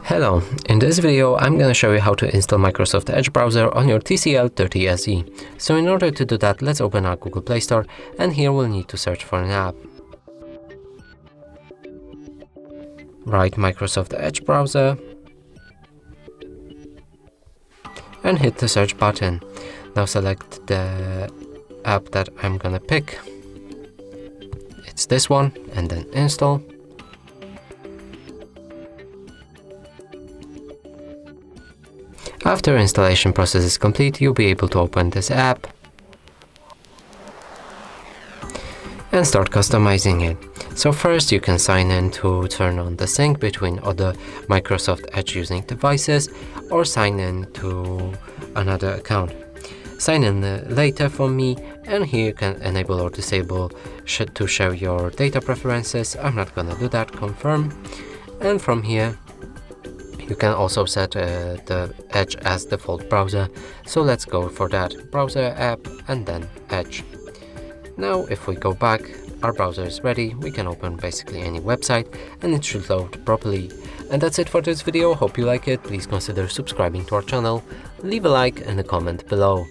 Hello, in this video I'm going to show you how to install Microsoft Edge browser on your TCL 30SE. So in order to do that, let's open our Google Play Store, and here we'll need to search for an app. Write Microsoft Edge browser and hit the search button. Now select the app that I'm gonna pick. It's this one, and then install. After installation process is complete, you'll be able to open this app and start customizing it. So first you can sign in to turn on the sync between other Microsoft Edge using devices, or sign in to another account. Sign in later for me, and here you can enable or disable to share your data preferences. I'm not gonna do that. Confirm. And from here you can also set the Edge as default browser, so let's go for that. Browser, app, and then Edge. Now if we go back, our browser is ready. We can open basically any website and it should load properly. And that's it for this video. Hope you like it. Please consider subscribing to our channel, leave a like and a comment below.